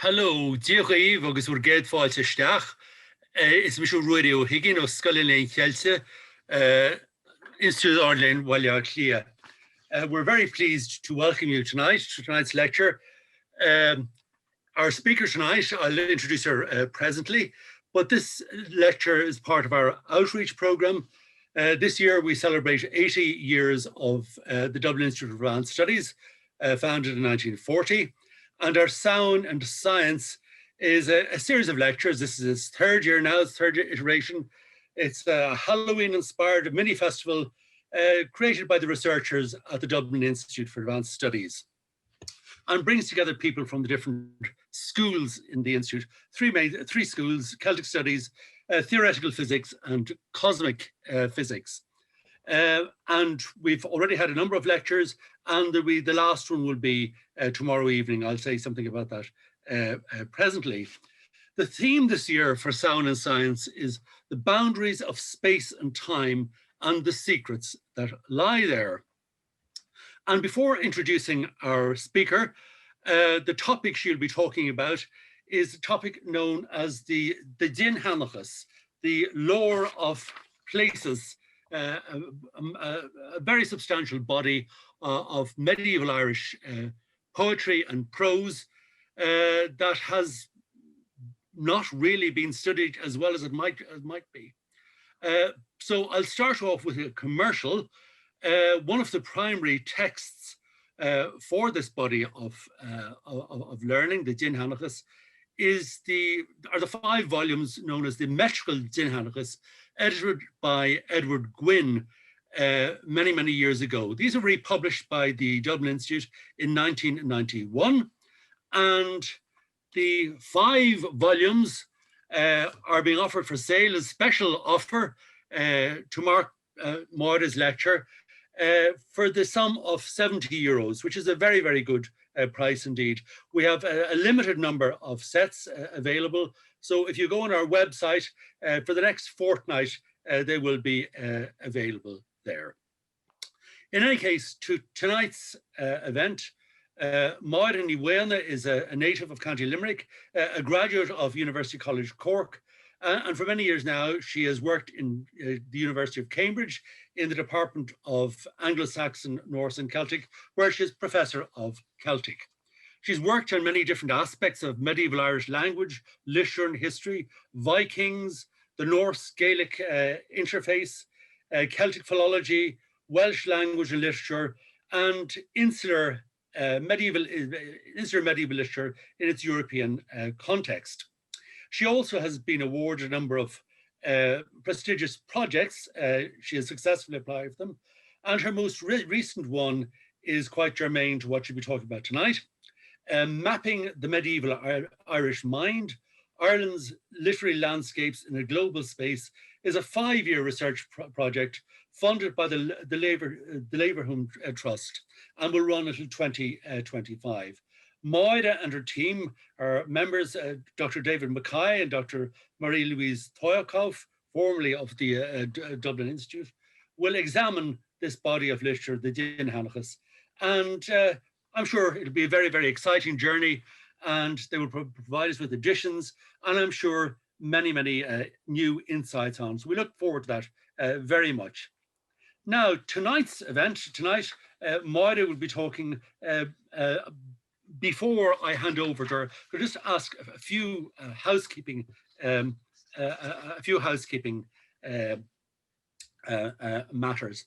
Hallo, diolch agus o'r ged fáilte isteach. Is mis radio higin o Scoilín Chéilte, Institute Arlene Walia Clia. We're very pleased to welcome you tonight to tonight's lecture. Our speaker tonight, I'll introduce her presently, but this lecture is part of our outreach program. This year we celebrate 80 years of the Dublin Institute of Advanced Studies, founded in 1940. And our Sound and Science is a series of lectures. This is its third year now, its third iteration. It's a Halloween-inspired mini festival created by the researchers at the Dublin Institute for Advanced Studies, and brings together people from the different schools in the Institute, three schools: Celtic Studies, Theoretical Physics, and Cosmic Physics. And we've already had a number of lectures, and the last one will be tomorrow evening. I'll say something about that presently. The theme this year for Sound and Science is the boundaries of space and time and the secrets that lie there. And before introducing our speaker, the topic she'll be talking about is a topic known as the Dindshenchas, the lore of places, a very substantial body of medieval Irish poetry and prose that has not really been studied as well as it might be. So I'll start off with a commercial. One of the primary texts for this body of learning, the Dindshenchas, are the 5 volumes known as the Metrical Dindshenchas, edited by Edward Gwynne many years ago. These are republished by the Dublin Institute in 1991, and the 5 volumes are being offered for sale as special offer to mark Máire's lecture for the sum of €70, which is a very good price indeed. We have a limited number of sets available, so if you go on our website for the next fortnight, they will be available there. In any case, to tonight's event, Máire Ní Mhaonaigh is a native of County Limerick, a graduate of University College Cork, and for many years now she has worked in the University of Cambridge in the Department of Anglo-Saxon, Norse and Celtic, where she is Professor of Celtic. She's worked on many different aspects of medieval Irish language, literature and history, Vikings, the Norse-Gaelic interface, Celtic philology, Welsh language and literature, and insular medieval literature in its European context. She also has been awarded a number of prestigious projects. She has successfully applied for them, and her most recent one is quite germane to what she'll be talking about tonight. Mapping the Medieval Irish Mind, Ireland's Literary Landscapes in a Global Space is a 5-year research project funded by the Leverhulme Trust and will run until 2025. Máire and her team are members, Dr. David Mackay and Dr. Marie-Louise Toyakov, formerly of the Dublin Institute, will examine this body of literature, the Dindshenchas, and I'm sure it'll be a very exciting journey, and they will provide us with additions, and I'm sure many new insights on. So we look forward to that very much. Now, tonight's event, Máire will be talking. Before I hand over to her, I'll just ask a few housekeeping matters.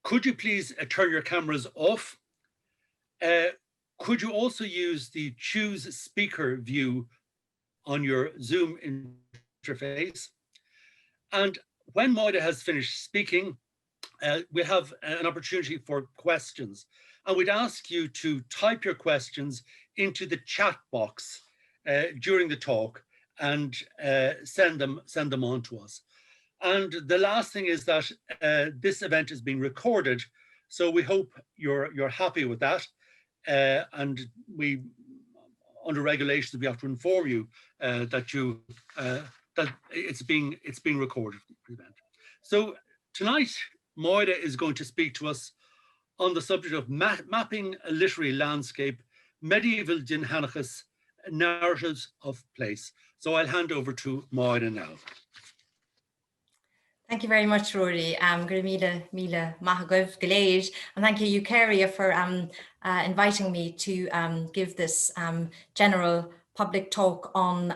Could you please turn your cameras off? Could you also use the choose speaker view on your Zoom interface? And when Máire has finished speaking, we'll have an opportunity for questions. And we'd ask you to type your questions into the chat box during the talk and send them on to us. And the last thing is that this event is being recorded, so we hope you're happy with that. And we, under regulations, we have to inform you that it's being recorded. So tonight, Máire is going to speak to us on the subject of mapping a literary landscape, medieval Dindshenchas, narratives of place. So I'll hand over to Máire now. Thank you very much, Rory. Gur míle maithagóibh go léir. And thank you, Eucharia, for inviting me to give this general public talk on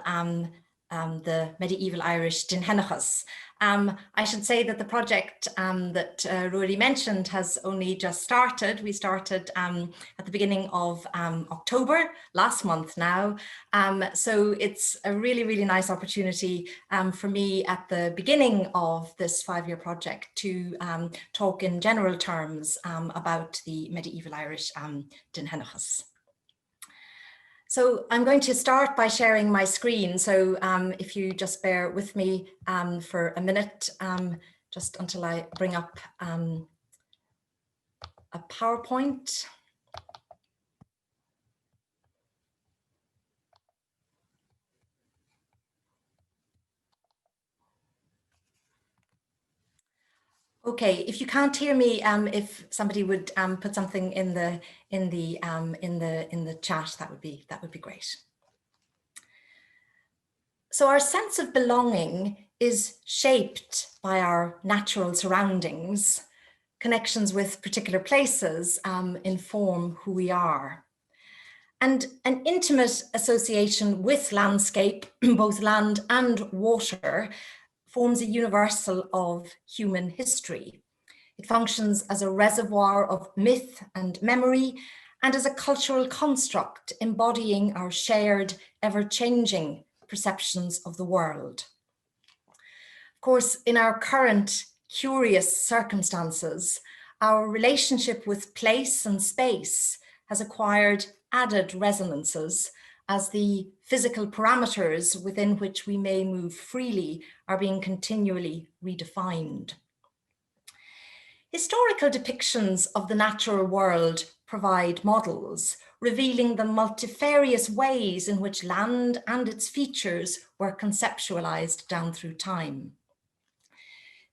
the medieval Irish Dindshenchas. I should say that the project that Rory mentioned has only just started. We started at the beginning of October, last month now. So it's a really, really nice opportunity for me at the beginning of this 5-year project to talk in general terms about the medieval Irish Dindshenchas. So I'm going to start by sharing my screen. So if you just bear with me for a minute, just until I bring up a PowerPoint. Okay, if you can't hear me, if somebody would put something in the chat, that would be great. So our sense of belonging is shaped by our natural surroundings. Connections with particular places inform who we are. And an intimate association with landscape, both land and water, forms a universal of human history. It functions as a reservoir of myth and memory, and as a cultural construct embodying our shared, ever-changing perceptions of the world. Of course, in our current curious circumstances, our relationship with place and space has acquired added resonances as the physical parameters within which we may move freely are being continually redefined. Historical depictions of the natural world provide models, revealing the multifarious ways in which land and its features were conceptualized down through time.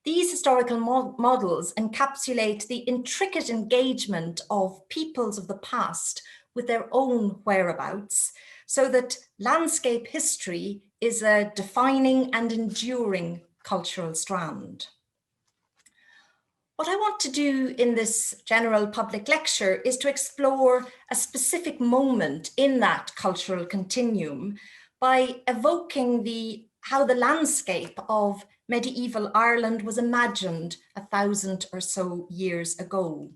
These historical models encapsulate the intricate engagement of peoples of the past with their own whereabouts, so that landscape history is a defining and enduring cultural strand. What I want to do in this general public lecture is to explore a specific moment in that cultural continuum by evoking how the landscape of medieval Ireland was imagined 1,000 or so years ago.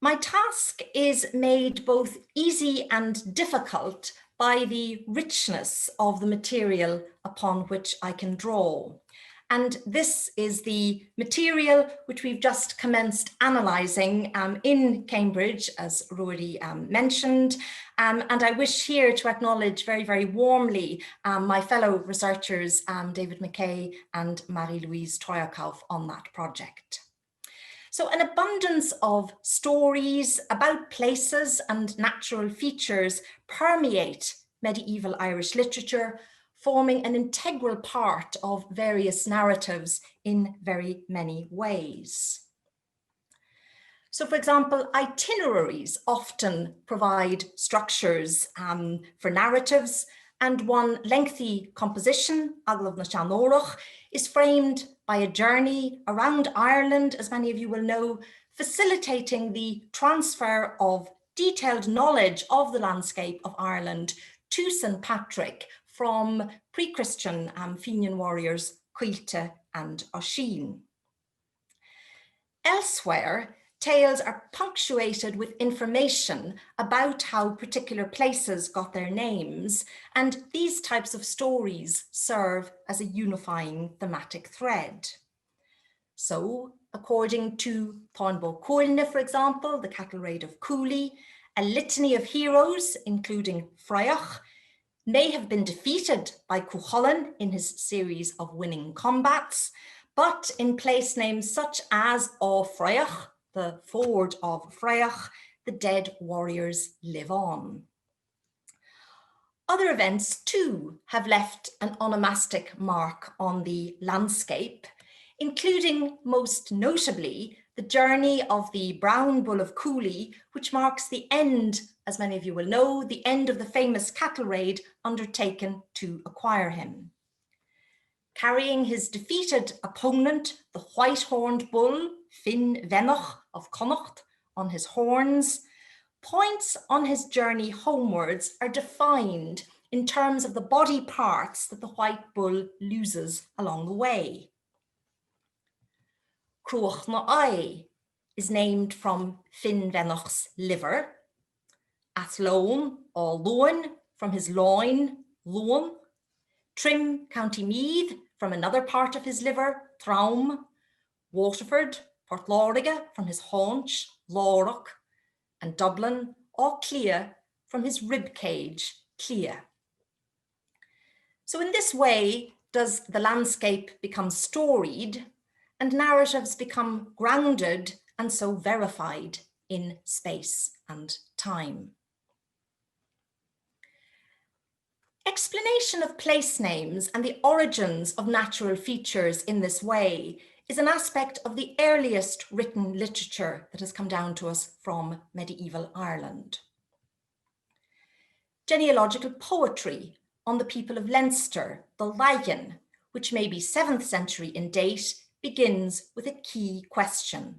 My task is made both easy and difficult by the richness of the material upon which I can draw. And this is the material which we've just commenced analysing in Cambridge, as Rory mentioned. And I wish here to acknowledge very, very warmly my fellow researchers, David McKay and Marie-Louise Troyakov, on that project. So an abundance of stories about places and natural features permeate medieval Irish literature, forming an integral part of various narratives in very many ways. So, for example, itineraries often provide structures for narratives, and one lengthy composition, Aglav na Seanórach, is framed by a journey around Ireland, as many of you will know, facilitating the transfer of detailed knowledge of the landscape of Ireland to St. Patrick from pre-Christian Fenian warriors Cuilte and Oisin. Elsewhere, tales are punctuated with information about how particular places got their names, and these types of stories serve as a unifying thematic thread. So, according to Thornbow Coilne, for example, the cattle raid of Cooley, a litany of heroes, including Freyach, may have been defeated by Cuchulainn in his series of winning combats, but in place names such as Á Freyach, the ford of Freyach, the dead warriors live on. Other events too have left an onomastic mark on the landscape, including most notably the journey of the brown bull of Cooley, which marks the end, as many of you will know, the end of the famous cattle raid undertaken to acquire him. Carrying his defeated opponent, the white-horned bull, Finn Venach of Connacht, on his horns, points on his journey homewards are defined in terms of the body parts that the white bull loses along the way. Cruach na Ai is named from Finn Venach's liver, Athlone or Loan from his loin, Loan, Trim, County Meath from another part of his liver, Traum, Waterford, Port Loriga from his haunch, Lorach, and Dublin or Clea from his rib cage, Clea. So in this way does the landscape become storied and narratives become grounded and so verified in space and time. Explanation of place names and the origins of natural features in this way is an aspect of the earliest written literature that has come down to us from medieval Ireland. Genealogical poetry on the people of Leinster, the Lion, which may be 7th century in date, begins with a key question.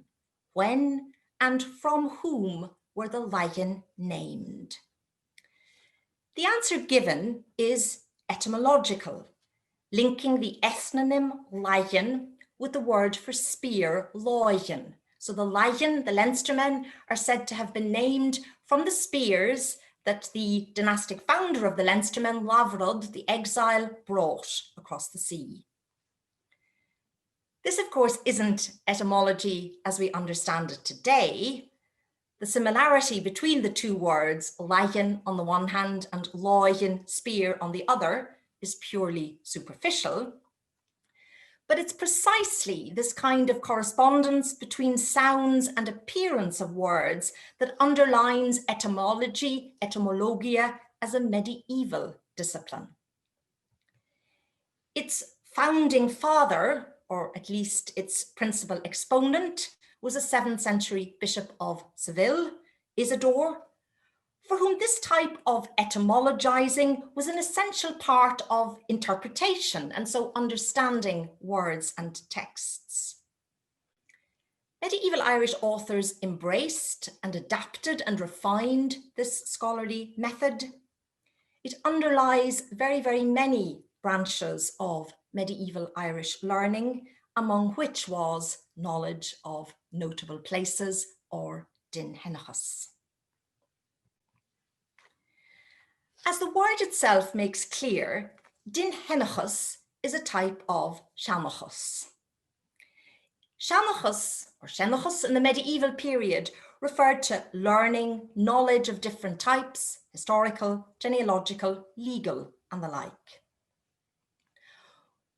When and from whom were the Lion named? The answer given is etymological, linking the ethnonym Lion with the word for spear, Loigen. So the Lion, the Leinstermen, are said to have been named from the spears that the dynastic founder of the Leinstermen, Lavrod, the exile, brought across the sea. This, of course, isn't etymology as we understand it today. The similarity between the two words, lion on the one hand and loigen, spear, on the other, is purely superficial. But it's precisely this kind of correspondence between sounds and appearance of words that underlines etymology, etymologia, as a medieval discipline. Its founding father, or at least its principal exponent, was a 7th century Bishop of Seville, Isidore, for whom this type of etymologizing was an essential part of interpretation, and so understanding words and texts. Medieval Irish authors embraced and adapted and refined this scholarly method. It underlies very, very many branches of medieval Irish learning, among which was knowledge of notable places or Dindshenchas. As the word itself makes clear, Dindshenchas is a type of Seanchas. Seanchas, or Shenachas in the medieval period, referred to learning, knowledge of different types, historical, genealogical, legal, and the like.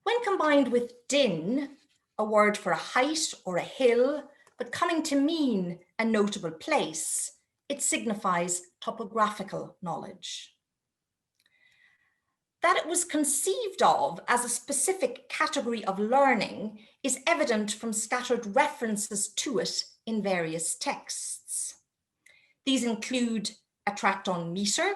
When combined with din, a word for a height or a hill, but coming to mean a notable place, it signifies topographical knowledge. That it was conceived of as a specific category of learning is evident from scattered references to it in various texts. These include a tract on metre,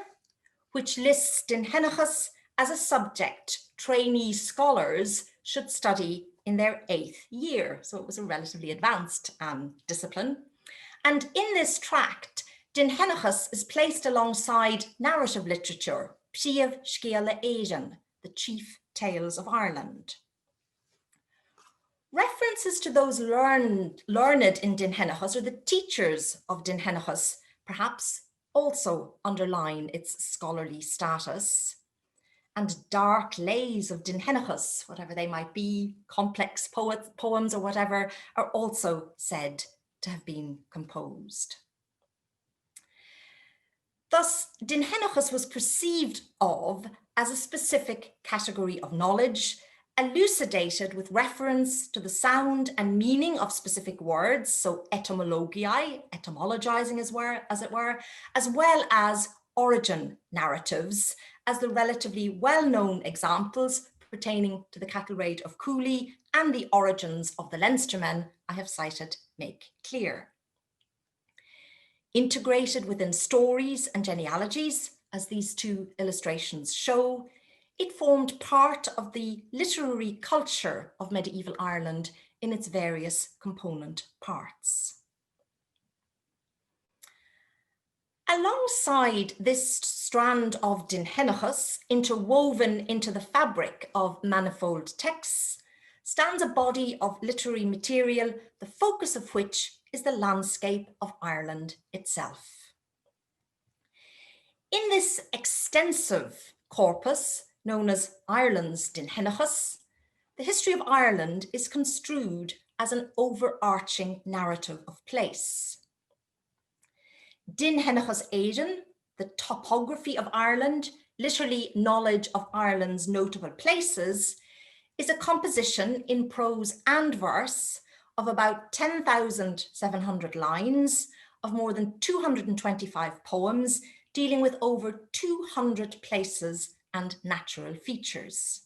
which lists Dindshenchas as a subject trainee scholars should study in their 8th year. So it was a relatively advanced discipline. And in this tract, Dindshenchas is placed alongside narrative literature, Prof Máire Ní Mhaonaigh, the chief tales of Ireland. References to those learned in Dindshenchas, or the teachers of Dindshenchas, perhaps also underline its scholarly status. And dark lays of Dindshenchas, whatever they might be, complex poems or whatever, are also said to have been composed. Thus, Dindshenchas was perceived of as a specific category of knowledge, elucidated with reference to the sound and meaning of specific words, so etymologiae, etymologizing as it were, as well as origin narratives, as the relatively well-known examples pertaining to the cattle raid of Cooley and the origins of the Leinstermen I have cited make clear. Integrated within stories and genealogies, as these two illustrations show, it formed part of the literary culture of medieval Ireland in its various component parts. Alongside this strand of Dindshenchas, interwoven into the fabric of manifold texts, stands a body of literary material, the focus of which is the landscape of Ireland itself. In this extensive corpus, known as Ireland's Dindshenchas, the history of Ireland is construed as an overarching narrative of place. Dindshenchas Érenn, the topography of Ireland, literally knowledge of Ireland's notable places, is a composition in prose and verse of about 10,700 lines of more than 225 poems dealing with over 200 places and natural features.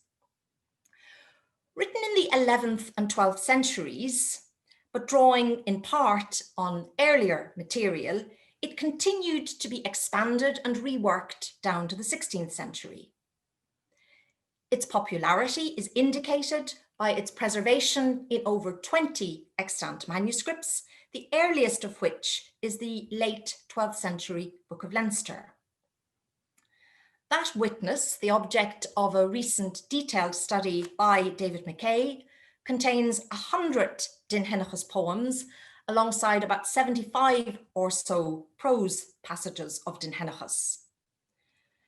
Written in the 11th and 12th centuries, but drawing in part on earlier material, it continued to be expanded and reworked down to the 16th century. Its popularity is indicated by its preservation in over 20 extant manuscripts, the earliest of which is the late 12th century Book of Leinster. That witness, the object of a recent detailed study by David McKay, contains 100 Dindshenchas poems alongside about 75 or so prose passages of Dindshenchas.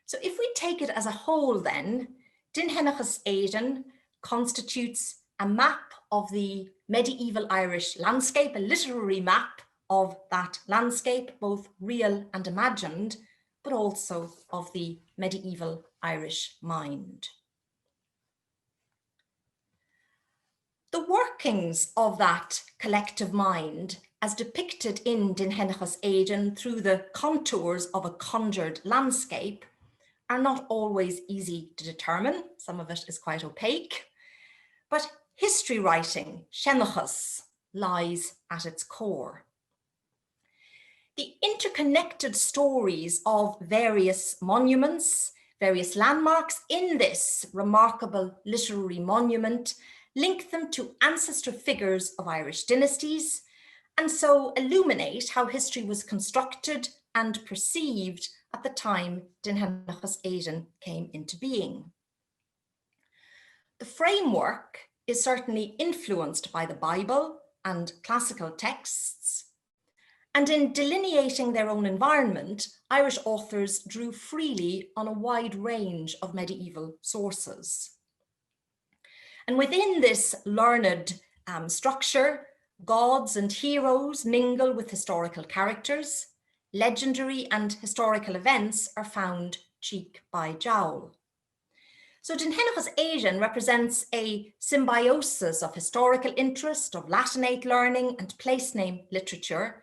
So if we take it as a whole then, Dindshenchas Érenn constitutes a map of the medieval Irish landscape, a literary map of that landscape, both real and imagined, but also of the medieval Irish mind. The workings of that collective mind, as depicted in Dindshenchas Érenn through the contours of a conjured landscape, are not always easy to determine. Some of it is quite opaque, but history writing, Dindshenchas, lies at its core. The interconnected stories of various monuments, various landmarks in this remarkable literary monument link them to ancestor figures of Irish dynasties, and so illuminate how history was constructed and perceived at the time Dindshenchas Érenn came into being. The framework is certainly influenced by the Bible and classical texts, and in delineating their own environment, Irish authors drew freely on a wide range of medieval sources. And within this learned structure, gods and heroes mingle with historical characters. Legendary and historical events are found cheek by jowl. So Dindshenchas Érenn represents a symbiosis of historical interest, of Latinate learning and place name literature,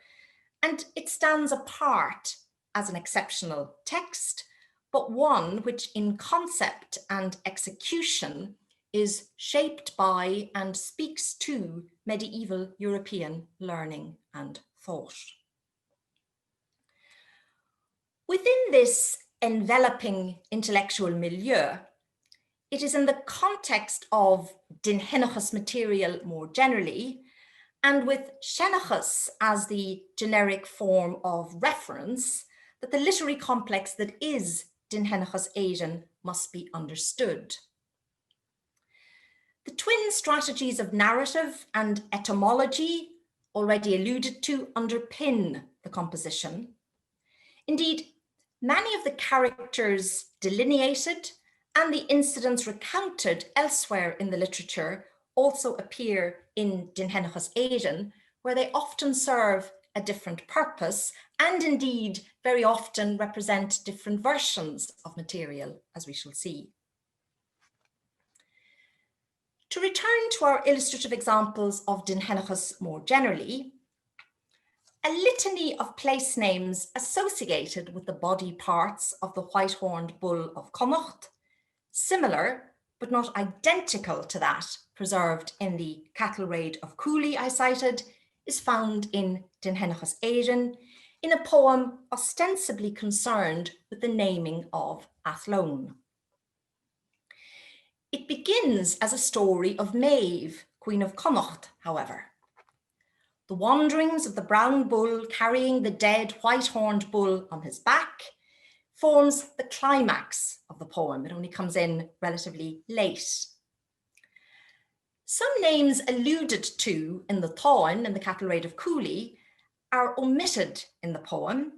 and it stands apart as an exceptional text, but one which in concept and execution is shaped by and speaks to medieval European learning and thought. Within this enveloping intellectual milieu, it is in the context of Dindshenchas material more generally, and with Dindshenchas as the generic form of reference, that the literary complex that is Dindshenchas Érenn must be understood. The twin strategies of narrative and etymology, already alluded to, underpin the composition. Indeed, many of the characters delineated and the incidents recounted elsewhere in the literature also appear in Dindshenchas Érenn, where they often serve a different purpose and indeed very often represent different versions of material, as we shall see. To return to our illustrative examples of Dindshenchas more generally, a litany of place names associated with the body parts of the white-horned bull of Connacht, similar but not identical to that preserved in the cattle raid of Cooley I cited, is found in Dindshenchas Érenn, in a poem ostensibly concerned with the naming of Athlone. It begins as a story of Maeve, Queen of Connacht, however. The wanderings of the brown bull carrying the dead white-horned bull on his back forms the climax of the poem. It only comes in relatively late. Some names alluded to in the Táin, in the capital raid of Cooley, are omitted in the poem,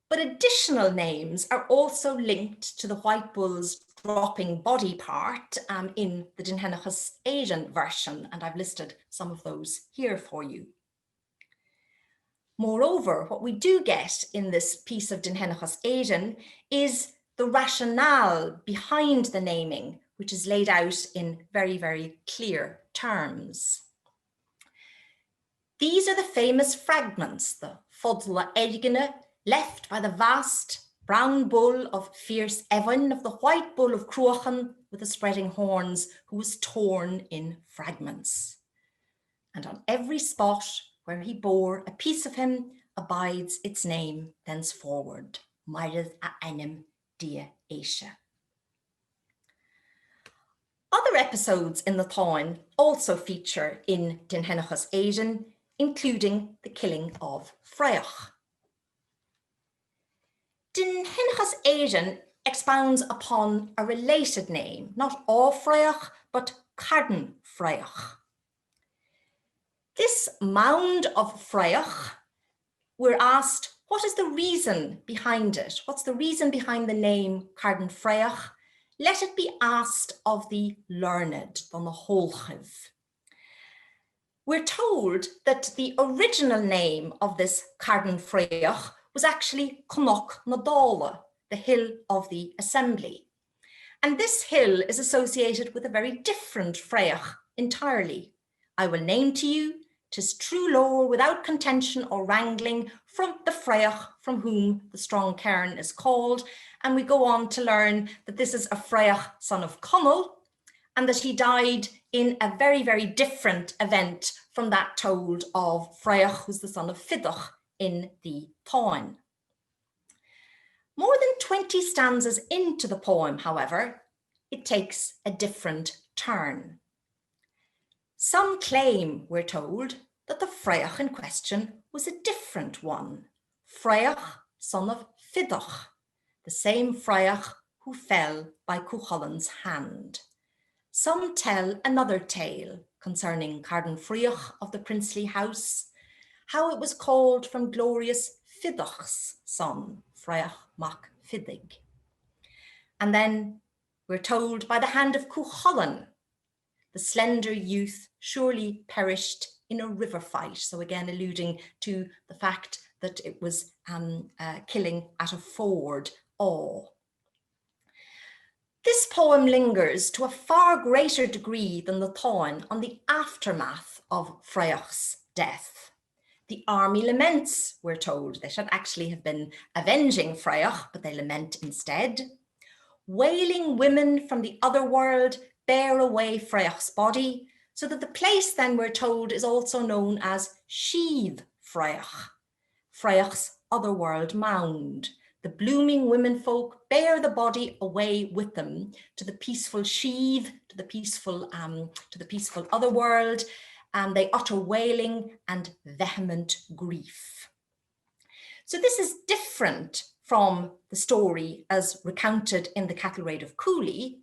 but additional names are also linked to the white bull's dropping body part in the Dindshenchas Érenn version, and I've listed some of those here for you. Moreover, what we do get in this piece of Dindshenchas Érenn is the rationale behind the naming, which is laid out in very, very clear terms. These are the famous fragments, the fodla ergine, left by the vast brown bull of fierce Evan, of the white bull of Cruachan with the spreading horns, who was torn in fragments. And on every spot where he bore a piece of him abides its name thenceforward, Máire Ní Mhaonaigh. Other episodes in the Táin also feature in Dindshenchas Érenn, including the killing of Freach. Dindshenchas Érenn expounds upon a related name, not Freach, but Carden Freach. This mound of Freach, we're asked, what is the reason behind it? What's the reason behind the name Carden Freach? Let it be asked of the learned, on the Holchiv. We're told that the original name of this Carden Freach was actually Connacht na Dála, the hill of the assembly. And this hill is associated with a very different Freach entirely. I will name to you, 'tis true lore without contention or wrangling, from the Freach from whom the strong cairn is called. And we go on to learn that this is a Freach son of Conall, and that he died in a very, very different event from that told of Freach, who's the son of Fidach in the Táin. More than 20 stanzas into the poem, however, it takes a different turn. Some claim, we're told, that the Freach in question was a different one, Freach, son of Fidach, the same Freach who fell by Cuchulain's hand. Some tell another tale concerning Carden Freach of the princely house, how it was called from glorious Fidach's son, Freach mac Fidig. And then we're told by the hand of Cuchulainn, the slender youth surely perished in a river fight. So again, alluding to the fact that it was killing at a ford, This poem lingers to a far greater degree than the Táin on the aftermath of Freach's death. The army laments, we're told. They should actually have been avenging Freach, but they lament instead. Wailing women from the other world bear away Freach's body, so that the place then, we're told, is also known as Sheath Freach, Freach's otherworld mound. The blooming womenfolk bear the body away with them to the peaceful sheath, to the peaceful otherworld, and they utter wailing and vehement grief. So this is different from the story as recounted in the Cattle Raid of Cooley,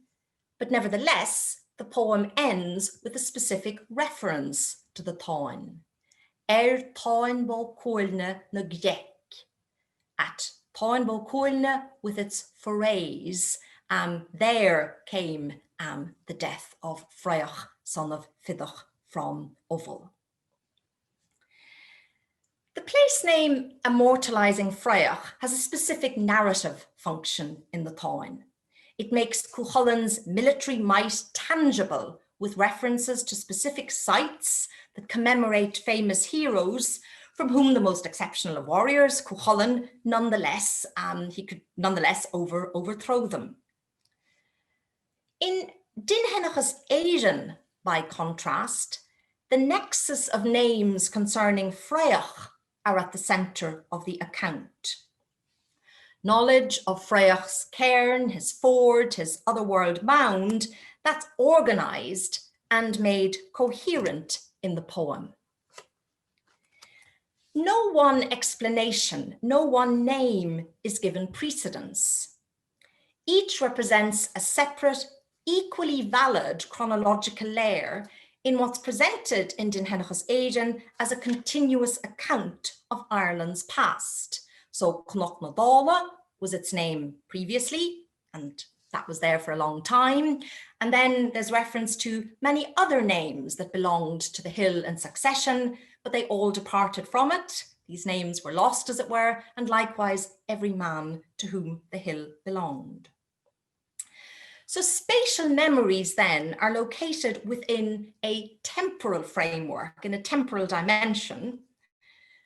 but nevertheless, the poem ends with a specific reference to the Táin. Táin bó Coilne na Gdek. At Táin bó Coilne, with its forays, there came the death of Freach, son of Fidach from Oval. The place name immortalizing Freach has a specific narrative function in the Táin. It makes Cuchulain's military might tangible with references to specific sites that commemorate famous heroes, from whom the most exceptional of warriors, Cuchulainn, he could nonetheless overthrow them. In Dindshenchas Érenn, by contrast, the nexus of names concerning Freach are at the centre of the account. Knowledge of Freach's cairn, his ford, his otherworld mound, that's organised and made coherent in the poem. No one explanation, no one name is given precedence. Each represents a separate, equally valid chronological layer in what's presented in Dindshenchas Érenn as a continuous account of Ireland's past. So Connacht na Dála was its name previously, and that was there for a long time. And then there's reference to many other names that belonged to the hill in succession, but they all departed from it. These names were lost, as it were, and likewise every man to whom the hill belonged. So spatial memories then are located within a temporal framework, in a temporal dimension.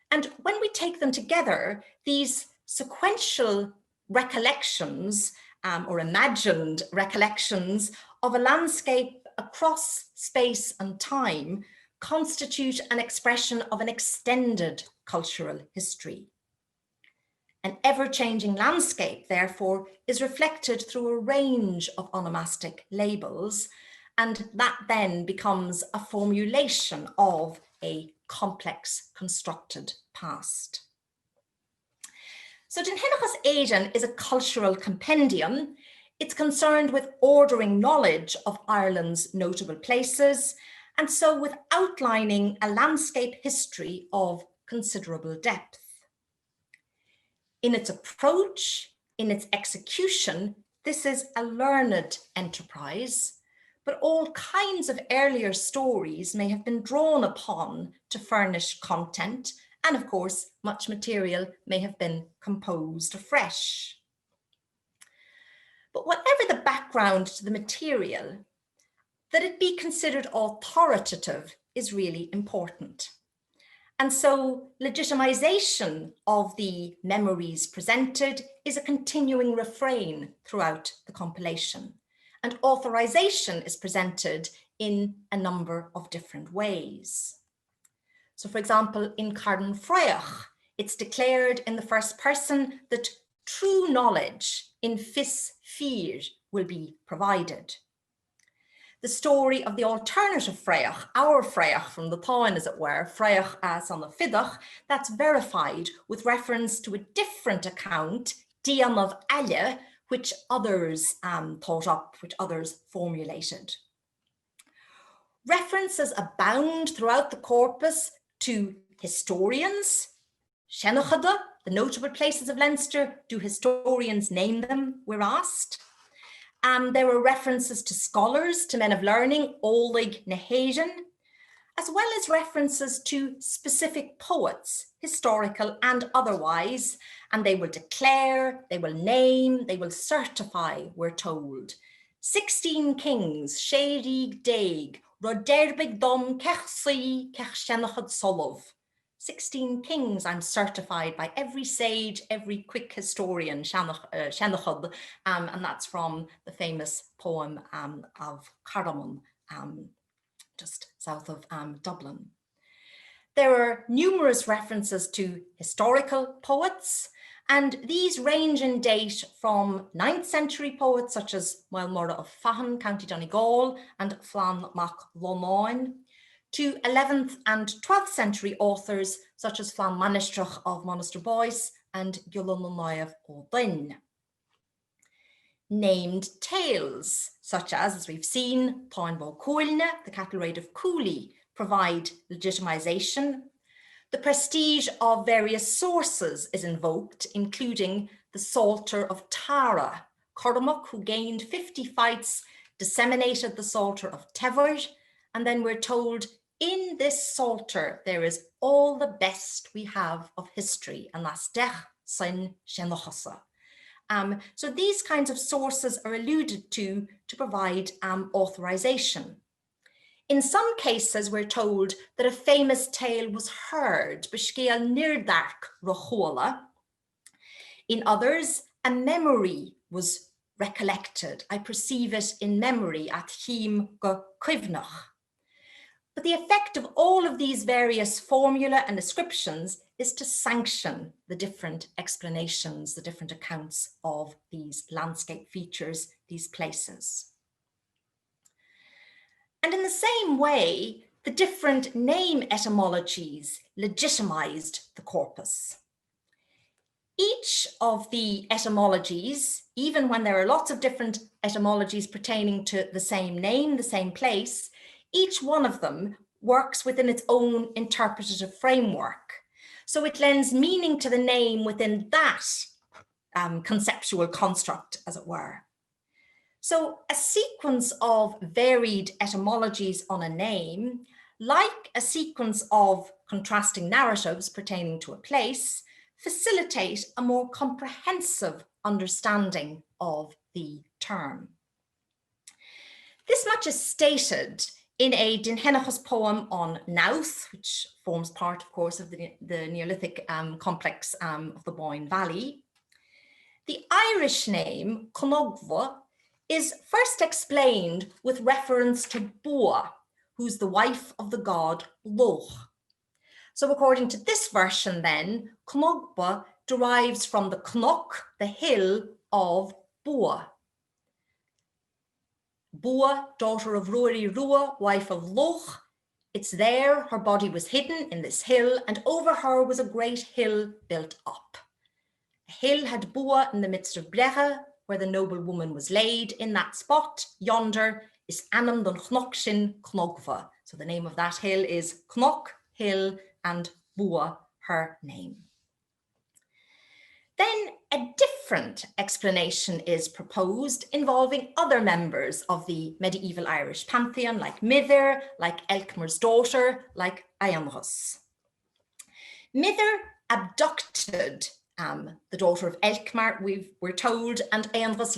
And when we take them together, these sequential recollections or imagined recollections of a landscape across space and time constitute an expression of an extended cultural history. An ever-changing landscape, therefore, is reflected through a range of onomastic labels, and that then becomes a formulation of a complex constructed past. So Dindshenchas Érenn is a cultural compendium. It's concerned with ordering knowledge of Ireland's notable places, and so with outlining a landscape history of considerable depth. In its approach, in its execution, this is a learned enterprise, but all kinds of earlier stories may have been drawn upon to furnish content, and of course, much material may have been composed afresh. But whatever the background to the material, that it be considered authoritative is really important. And so legitimization of the memories presented is a continuing refrain throughout the compilation. And authorization is presented in a number of different ways. So for example, in Carden Freach, it's declared in the first person that true knowledge in fis fear will be provided. The story of the alternative Freach, our Freach from the Táin, as it were, Freach as on the Fidach, that's verified with reference to a different account, Dian of Alle, which others thought up, which others formulated. References abound throughout the corpus to historians. Shenachada, the notable places of Leinster, do historians name them, we're asked. There were references to scholars, to men of learning, Ólaigh na Héireann, as well as references to specific poets, historical and otherwise, and they will declare, they will name, they will certify, we're told. 16 kings, Sheirig Daig, Roderbig Dom Kechsi Kechshenachad Solov. 16 kings, I'm certified by every sage, every quick historian, Shenachad, and that's from the famous poem of Cardamon, just south of Dublin. There are numerous references to historical poets, and these range in date from 9th century poets such as Máire of Fahan, County Donegal, and Flann Mac Lonáin, to 11th and 12th century authors such as Flann Manistrach of Monaster Boyce and Gullan of Odin. Named tales such as we've seen, Táin Bó Cúilne, the cattle raid of Cooley, provide legitimization. The prestige of various sources is invoked, including the Psalter of Tara. Cormac, who gained 50 fights, disseminated the Psalter of Tever, and then we're told in this Psalter there is all the best we have of history, and that's Dech Sin Shenachasa. So these kinds of sources are alluded to provide authorization. In some cases, we're told that a famous tale was heard, Bishkeal Nirdark Rochola. In others, a memory was recollected. I perceive it in memory at Him Go Cuivnach. But the effect of all of these various formula and descriptions is to sanction the different explanations, the different accounts of these landscape features, these places. And in the same way, the different name etymologies legitimized the corpus. Each of the etymologies, even when there are lots of different etymologies pertaining to the same name, the same place, each one of them works within its own interpretative framework. So it lends meaning to the name within that conceptual construct, as it were. So a sequence of varied etymologies on a name, like a sequence of contrasting narratives pertaining to a place, facilitate a more comprehensive understanding of the term. This much is stated in a Dindshenchas poem on Nath, which forms part, of course, of the Neolithic complex of the Boyne Valley. The Irish name, Cnogva, is first explained with reference to Bua, who's the wife of the god Loch. So according to this version then, Cnogva derives from the Cnoc, the hill of Bua. Bua, daughter of Ruari Rua, wife of Loch. It's there, her body was hidden in this hill, and over her was a great hill built up. A hill had Bua in the midst of Brecha, where the noble woman was laid. In that spot, yonder, is Anam don Chnocshin Cnogva. So the name of that hill is Cnoc, hill, and Bua, her name. Then a different explanation is proposed involving other members of the medieval Irish pantheon, like Mither, like Elkmar's daughter, like Éanras. Mither abducted the daughter of Elkmar, we're told, and Éanras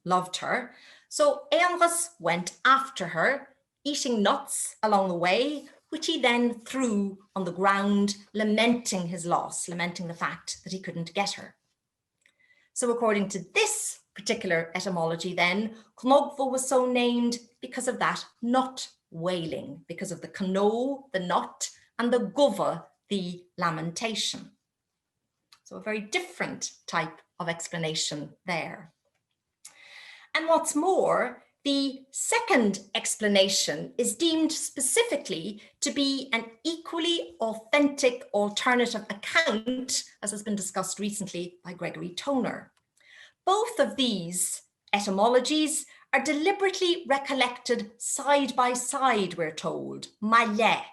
loved her. So Éanras went after her, eating nuts along the way, which he then threw on the ground, lamenting his loss, lamenting the fact that he couldn't get her. So according to this particular etymology then, Cnogva was so named because of that nut wailing, because of the cano, the nut, and the guva, the lamentation. So a very different type of explanation there. And what's more, the second explanation is deemed specifically to be an equally authentic alternative account, as has been discussed recently by Gregory Toner. Both of these etymologies are deliberately recollected side by side, we're told, maile,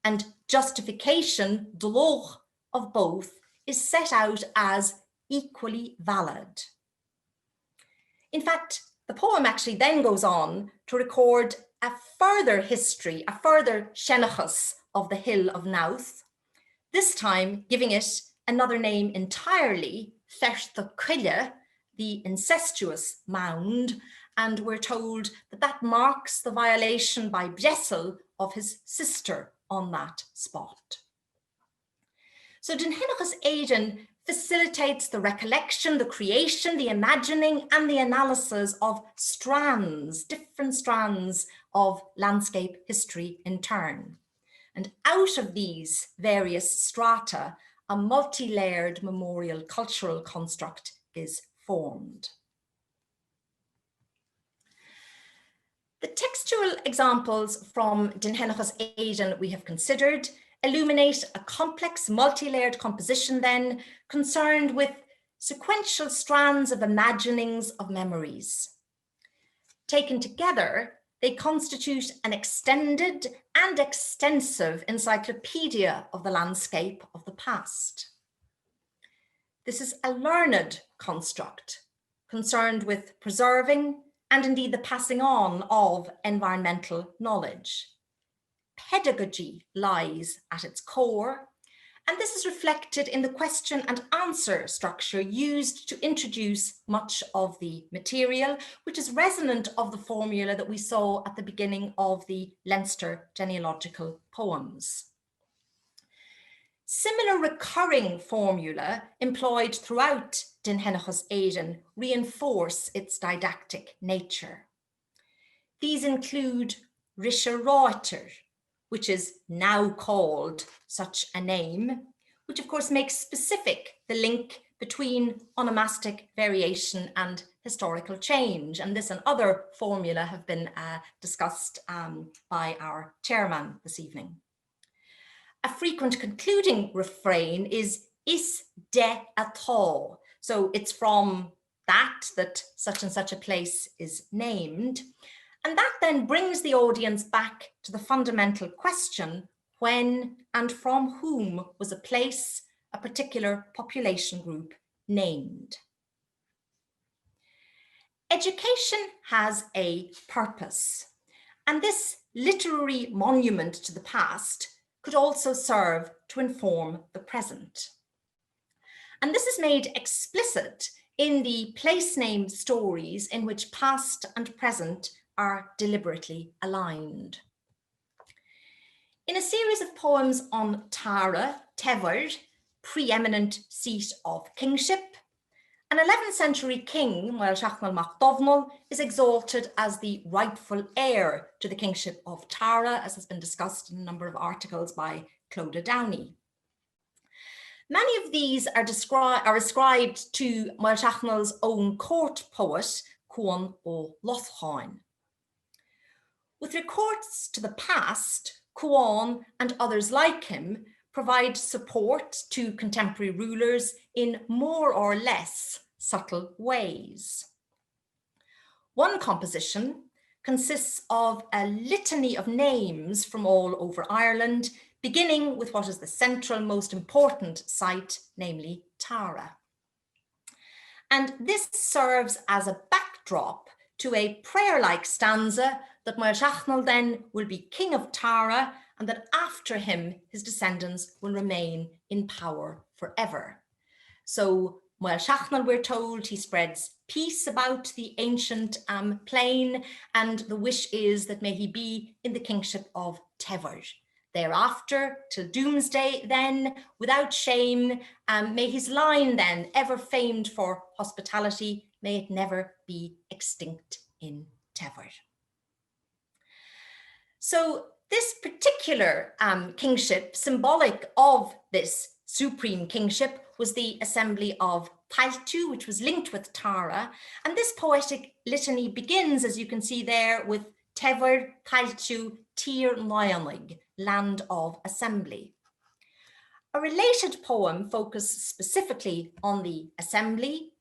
and justification, dloch, of both is set out as equally valid. In fact, the poem actually then goes on to record a further history, a further Shenachas of the hill of Nath, this time giving it another name entirely, Fertha Cuile, the incestuous mound, and we're told that that marks the violation by Bresel of his sister on that spot. So Dindshenchas Érenn facilitates the recollection, the creation, the imagining, and the analysis of strands, different strands of landscape history in turn. And out of these various strata, a multi-layered memorial cultural construct is formed. The textual examples from Dindshenchas Érenn we have considered illuminate a complex multi-layered composition then concerned with sequential strands of imaginings of memories. Taken together, they constitute an extended and extensive encyclopedia of the landscape of the past. This is a learned construct concerned with preserving and indeed the passing on of environmental knowledge. Pedagogy lies at its core, and this is reflected in the question and answer structure used to introduce much of the material, which is resonant of the formula that we saw at the beginning of the Leinster genealogical poems. Similar recurring formula employed throughout Dindshenchas Érenn reinforce its didactic nature. These include Risharáter, which is now called such a name, which of course makes specific the link between onomastic variation and historical change. And this and other formula have been discussed by our chairman this evening. A frequent concluding refrain is de atá. So it's from that such and such a place is named. And that then brings the audience back to the fundamental question, when and from whom was a place, a particular population group, named? Education has a purpose, and this literary monument to the past could also serve to inform the present. And this is made explicit in the place name stories in which past and present are deliberately aligned. In a series of poems on Tara, Tevar, preeminent seat of kingship, an 11th century king, Moel Mac Dovnol, is exalted as the rightful heir to the kingship of Tara, as has been discussed in a number of articles by Clodagh Downey. Many of these are ascribed to Moel own court poet, Cuan ó Lothchain. With recourse to the past, Cuan and others like him provide support to contemporary rulers in more or less subtle ways. One composition consists of a litany of names from all over Ireland, beginning with what is the central, most important site, namely Tara. And this serves as a backdrop to a prayer-like stanza that Moel then will be king of Tara, and that after him, his descendants will remain in power forever. So Moel, we're told, he spreads peace about the ancient plain, and the wish is that may he be in the kingship of Tevar. Thereafter, till doomsday then, without shame, may his line then, ever famed for hospitality, may it never be extinct in Tevar. So this particular kingship, symbolic of this supreme kingship, was the assembly of Tailtu, which was linked with Tara. And this poetic litany begins, as you can see there, with Tevar, Tailtu, Tír Mhaonaigh, land of assembly. A related poem focused specifically on the assembly,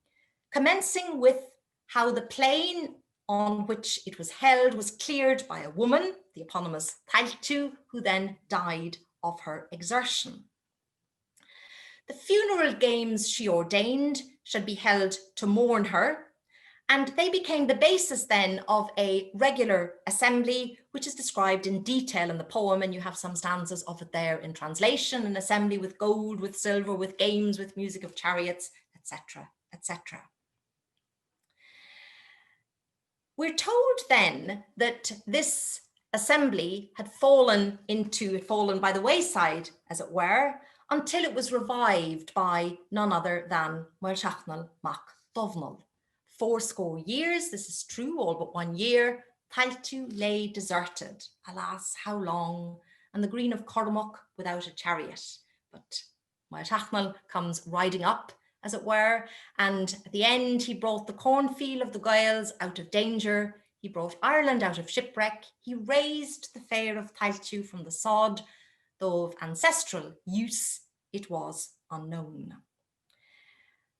commencing with how the plain on which it was held was cleared by a woman, the eponymous Tailtu, who then died of her exertion. The funeral games she ordained should be held to mourn her, and they became the basis then of a regular assembly, which is described in detail in the poem, and you have some stanzas of it there in translation: an assembly with gold, with silver, with games, with music of chariots, etc., etc. We're told then that this assembly had fallen by the wayside, as it were, until it was revived by none other than Moel Mac Dovnol. 80 years, this is true, all but 1 year, Tailtu lay deserted. Alas, how long? And the green of Cormac without a chariot. But Moel comes riding up, as it were, and at the end he brought the cornfield of the Gaels out of danger, he brought Ireland out of shipwreck, he raised the fair of Tailtu from the sod, though of ancestral use it was unknown.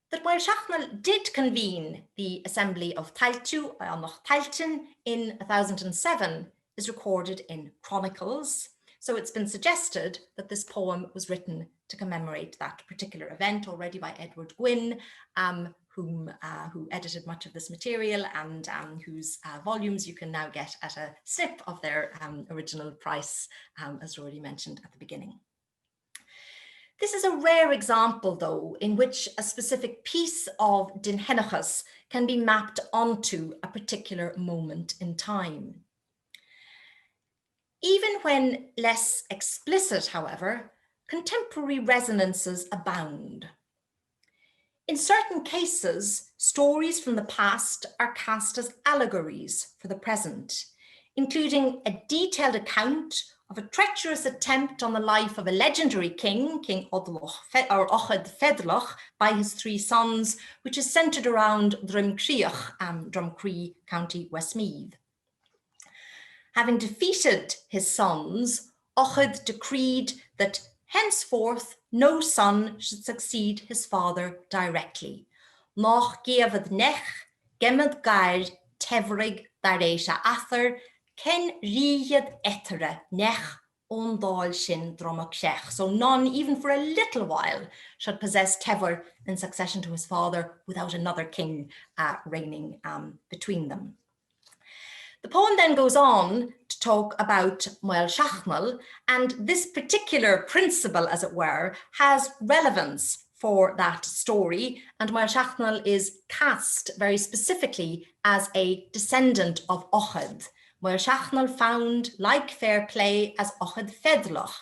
That Moel did convene the assembly of Tailtu on Tailtin in 1007 is recorded in chronicles, so it's been suggested that this poem was written to commemorate that particular event, already by Edward Gwynne, who edited much of this material, and whose volumes you can now get at a snip of their original price, as already mentioned at the beginning. This is a rare example, though, in which a specific piece of Dindshenchas can be mapped onto a particular moment in time. Even when less explicit, however, contemporary resonances abound. In certain cases, stories from the past are cast as allegories for the present. including a detailed account of a treacherous attempt on the life of a legendary king, King Odloch, or Ochad Fedloch, by his 3 sons, which is centred around Drumcree, County Westmeath. Having defeated his sons, Ochad decreed that henceforth no son should succeed his father directly. Noch geavad nech, gemad gair tevrig dareisha ather, ken riad etere nech ondal shin dromach. So none, even for a little while, should possess Tever in succession to his father without another king reigning between them. The poem then goes on to talk about Moel Shachnal, and this particular principle, as it were, has relevance for that story, and Moel Shachnal is cast very specifically as a descendant of Ochad. Moel Shachnal found, like fair play, as Ochad Fedloch,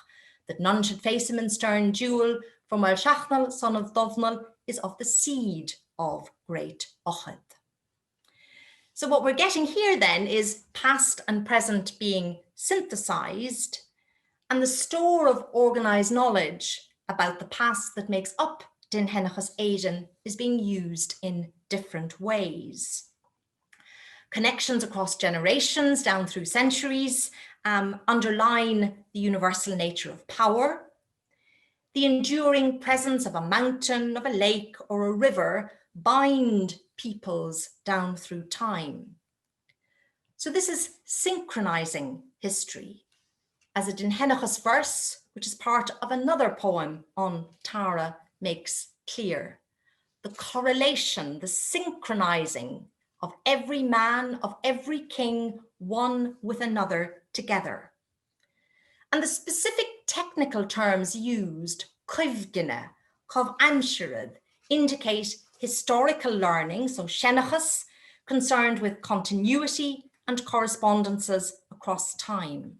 that none should face him in stern duel, for Moel Shachnal, son of Dovnal, is of the seed of great Ochad. So what we're getting here then is past and present being synthesized, and the store of organized knowledge about the past that makes up Dindshenchas Érenn is being used in different ways. Connections across generations down through centuries underline the universal nature of power. The enduring presence of a mountain, of a lake, or a river bind peoples down through time. So this is synchronizing history, as a Dindshenchas verse, which is part of another poem on Tara, makes clear. The correlation, the synchronizing of every man, of every king, one with another together. And the specific technical terms used, Civgine, Cov Ansherid, indicate historical learning, so Shenachas, concerned with continuity and correspondences across time.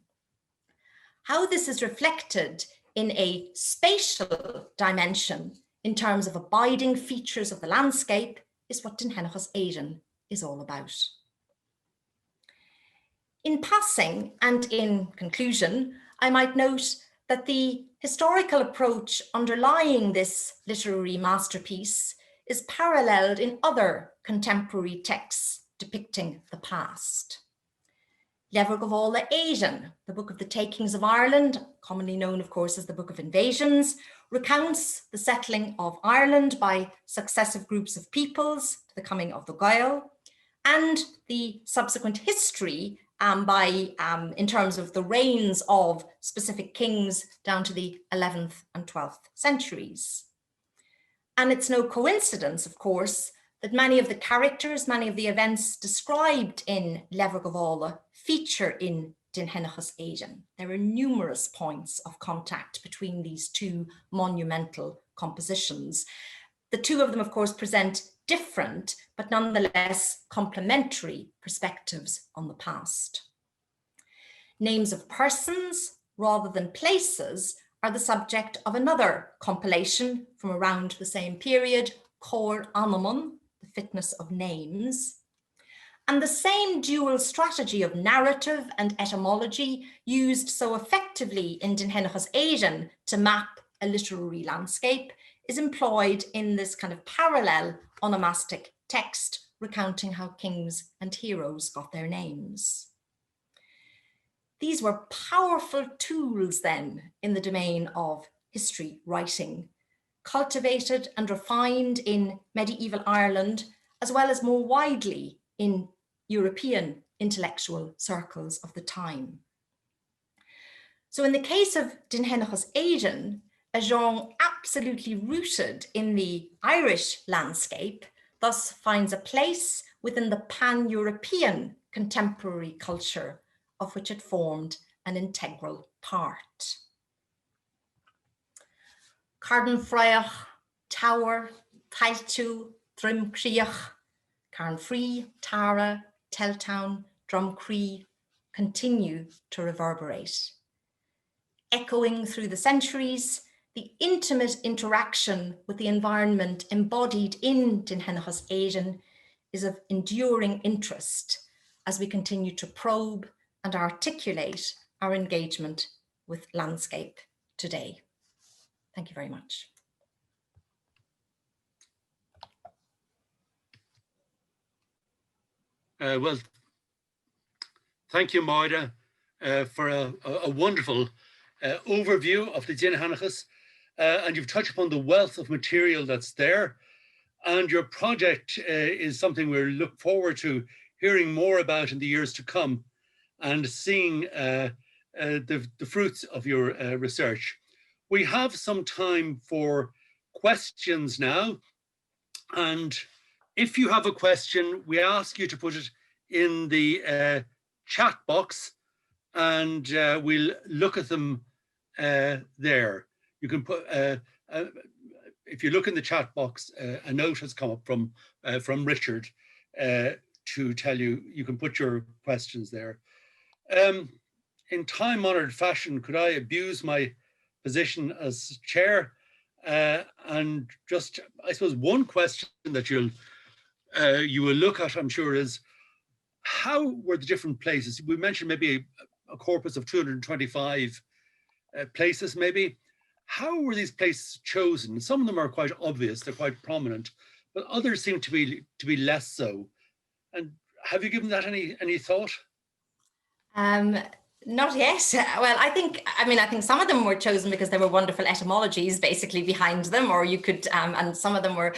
How this is reflected in a spatial dimension in terms of abiding features of the landscape is what Dindshenchas Érenn is all about. In passing and in conclusion, I might note that the historical approach underlying this literary masterpiece is paralleled in other contemporary texts depicting the past. Lever Govála Érenn, the Book of the Takings of Ireland, commonly known, of course, as the Book of Invasions, recounts the settling of Ireland by successive groups of peoples to the coming of the Gael, and the subsequent history in terms of the reigns of specific kings down to the 11th and 12th centuries. And it's no coincidence, of course, that many of the characters, many of the events described in Lever Govála feature in Dindshenchas Érenn. There are numerous points of contact between these two monumental compositions. The two of them, of course, present different, but nonetheless complementary perspectives on the past. Names of persons rather than places are the subject of another compilation from around the same period, Cor Anamon, the fitness of names. And the same dual strategy of narrative and etymology used so effectively in Dindshenchas Érenn to map a literary landscape is employed in this kind of parallel onomastic text recounting how kings and heroes got their names. These were powerful tools then in the domain of history writing, cultivated and refined in medieval Ireland, as well as more widely in European intellectual circles of the time. So in the case of Dindshenchas Érenn, a genre absolutely rooted in the Irish landscape thus finds a place within the pan-European contemporary culture of which it formed an integral part. Cardenfreach, Tower, Tailtu, Drumcreach, Carnfree, Tara, Teltown, Drumcree continue to reverberate. Echoing through the centuries, the intimate interaction with the environment embodied in Dindshenchas Érenn is of enduring interest as we continue to probe and articulate our engagement with landscape today. Thank you very much. Well, thank you, Máire, for a wonderful overview of the Dindshenchas, and you've touched upon the wealth of material that's there. And your project is something we look forward to hearing more about in the years to come and seeing the fruits of your research. We have some time for questions now. And if you have a question, we ask you to put it in the chat box, and we'll look at them there. You can put, if you look in the chat box, a note has come up from Richard to tell you, you can put your questions there. In time-honored fashion, could I abuse my position as chair? And just, I suppose, one question that you will look at, I'm sure, is how were the different places? We mentioned maybe a corpus of 225 places, maybe. How were these places chosen? Some of them are quite obvious, they're quite prominent, but others seem to be less so. And have you given that any thought? Not yet. Well, I think some of them were chosen because there were wonderful etymologies basically behind them, or you could, and some of them were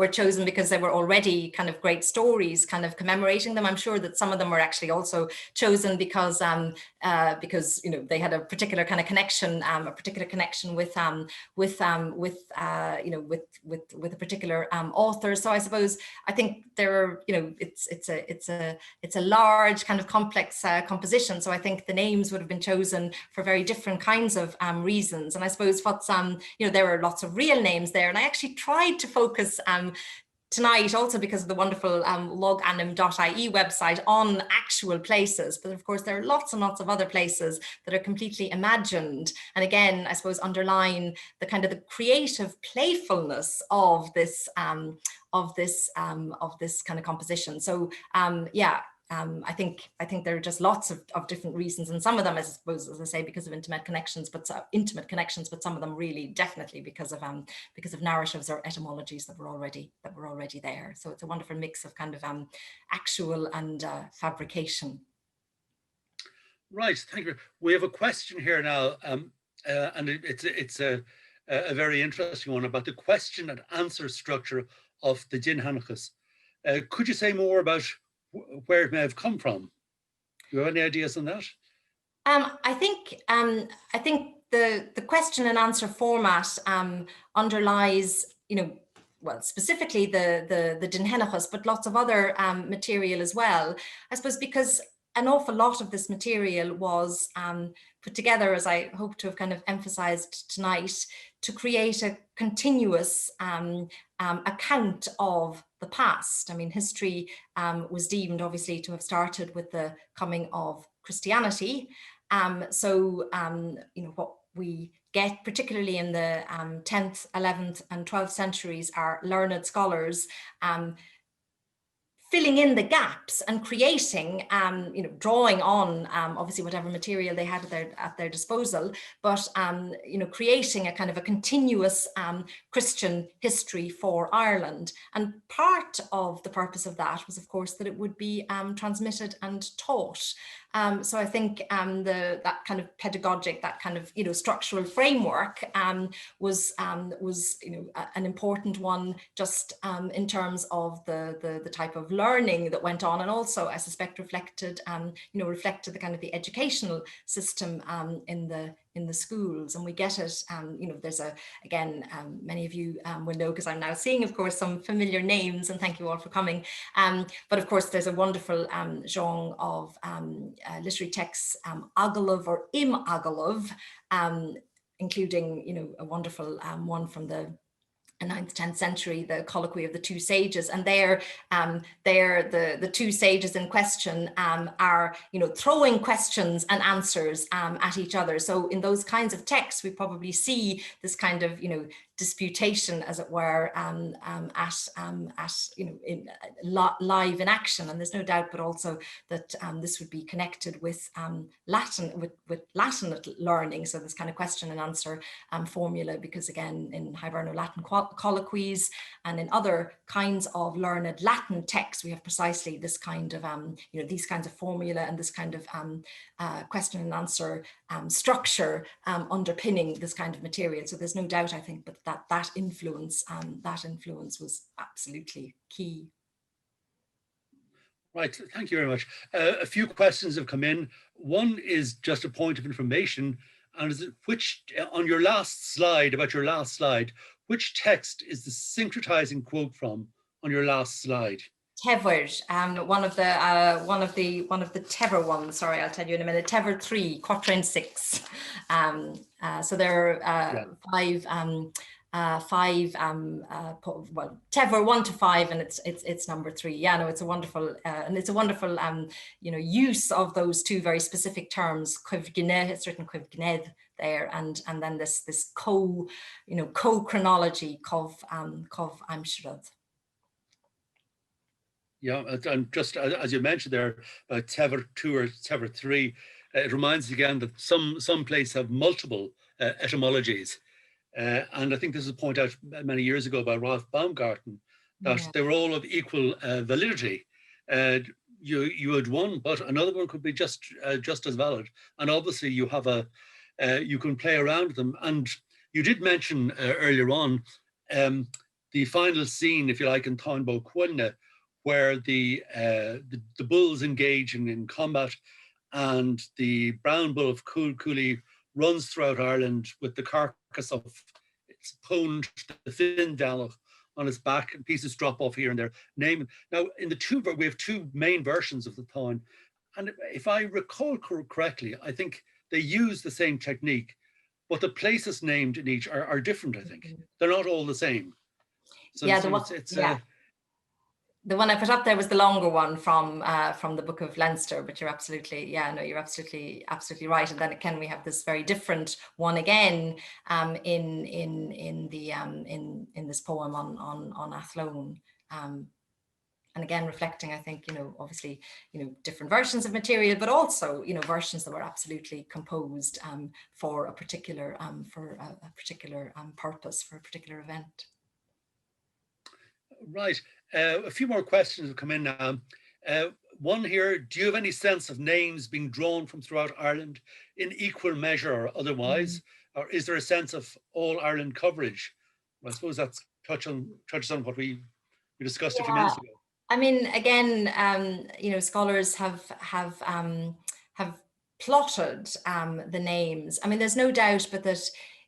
chosen because there were already kind of great stories kind of commemorating them. I'm sure that some of them were actually also chosen because you know, they had a particular kind of connection, with a particular author. So I suppose, I think there are, you know, it's a large kind of complex composition. So I think the names would have been chosen for very different kinds of reasons. And I suppose what's, you know, there are lots of real names there. And I actually tried to focus tonight, also because of the wonderful loganim.ie website, on actual places. But of course, there are lots and lots of other places that are completely imagined. And again, I suppose underline the kind of the creative playfulness of this kind of composition. So yeah. I think there are just lots of different reasons, and some of them, I suppose, as I say, because of intimate connections, but some of them really definitely because of narratives or etymologies that were already there. So it's a wonderful mix of kind of actual and fabrication. Right, thank you. We have a question here now, and it's a very interesting one about the question and answer structure of the Dindshenchas. Could you say more about where it may have come from? Do you have any ideas on that? I think the question and answer format underlies, you know, well, specifically the Dindshenchas, but lots of other material as well. I suppose because an awful lot of this material was put together, as I hope to have kind of emphasized tonight, to create a continuous account of the past. I mean, history was deemed obviously to have started with the coming of Christianity. So, you know, what we get, particularly in the 10th, 11th and 12th centuries, are learned scholars filling in the gaps and creating, you know, drawing on obviously whatever material they had at their disposal, but you know, creating a kind of a continuous Christian history for Ireland. And part of the purpose of that was, of course, that it would be transmitted and taught. So I think that kind of pedagogic, that kind of, you know, structural framework was you know, an important one, just in terms of the type of learning that went on, and also I suspect reflected the kind of the educational system in the schools. And we get it, you know, there's again, many of you will know, because I'm now seeing, of course, some familiar names, and thank you all for coming. But of course, there's a wonderful genre of literary texts, Agalov or Im Agalov, including, you know, a wonderful one from the 9th, 10th century, the Colloquy of the Two Sages. And there the two sages in question are, you know, throwing questions and answers at each other. So in those kinds of texts, we probably see this kind of, you know, disputation, as it were, live in action. And there's no doubt, but also that this would be connected with Latin learning. So this kind of question and answer formula, because again, in Hiberno-Latin colloquies and in other kinds of learned Latin texts, we have precisely this kind of, these kinds of formula and this kind of question and answer structure underpinning this kind of material. So there's no doubt, I think, but that influence was absolutely key. Right, thank you very much. A few questions have come in. One is just a point of information, and is it on your last slide, which text is the syncretizing quote from on your last slide? Tever, one of the Tever ones. Sorry, I'll tell you in a minute. Tever 3, quatrain 6. So there are Tever 1 to 5, and it's number 3. Yeah, no, it's a wonderful use of those two very specific terms. It's written Cuimhnigh there, and then this co-chronology Cov Aimshrad. Yeah, and just as you mentioned there, Tever 2 or Tever 3, it reminds us again that some places have multiple etymologies. And I think this was pointed out many years ago by Ralph Baumgarten, that they were all of equal validity. You had one, but another one could be just as valid. And obviously you have you can play around with them. And you did mention earlier on the final scene, if you like, in Táin Cuilne, where the bulls engage in combat, and the brown bull of Cooley runs throughout Ireland with the carcass of its pwned, the fin dalach on its back, and pieces drop off here and there. Now, in we have two main versions of the Táin, and if I recall correctly, I think they use the same technique, but the places named in each are different. I think they're not all the same. So yeah, the one I put up there was the longer one from the Book of Leinster, but you're absolutely right. And then again, we have this very different one again in this poem on Athlone, and again reflecting, I think, obviously, different versions of material, but also versions that were absolutely composed for a particular purpose, for a particular event. Right. A few more questions have come in now. One here, do you have any sense of names being drawn from throughout Ireland in equal measure or otherwise? Or is there a sense of all Ireland coverage? Well, I suppose that touches on what we discussed a few minutes ago. I mean, again, scholars have plotted the names. I mean, there's no doubt, but that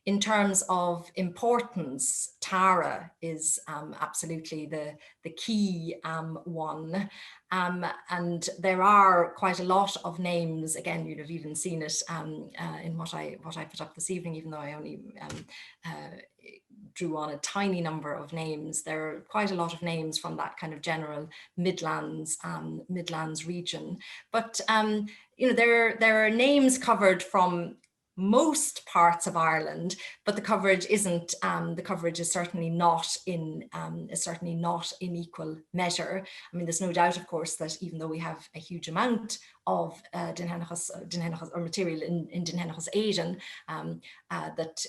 in terms of importance, Tara is absolutely the key one. And there are quite a lot of names. Again, you'd have even seen it in what I put up this evening, even though I only drew on a tiny number of names. There are quite a lot of names from that kind of general Midlands region. But there are names covered from most parts of Ireland, but the coverage isn't. The coverage is certainly not in equal measure. I mean, there's no doubt, of course, that even though we have a huge amount of Dindshenchas or material in Dindshenchas Érenn, that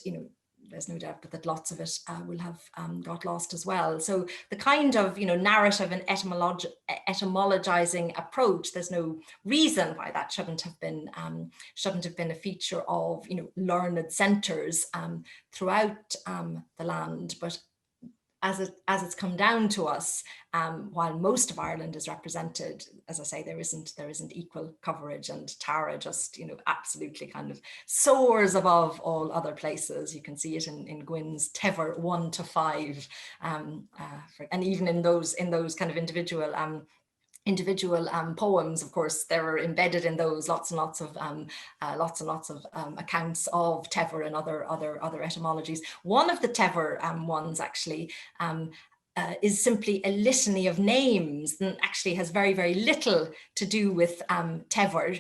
there's no doubt, but that lots of it will have got lost as well. So the kind of narrative and etymologizing approach, there's no reason why that shouldn't have been a feature of learned centres throughout the land. But as it's come down to us, while most of Ireland is represented, as I say, there isn't equal coverage, and Tara just absolutely kind of soars above all other places. You can see it in Gwyn's Tever 1 to 5, and even in those kind of individual poems, of course, there are embedded in those lots and lots of accounts of Tever and other etymologies. One of the Tever ones actually is simply a litany of names and actually has very, very little to do with Tever.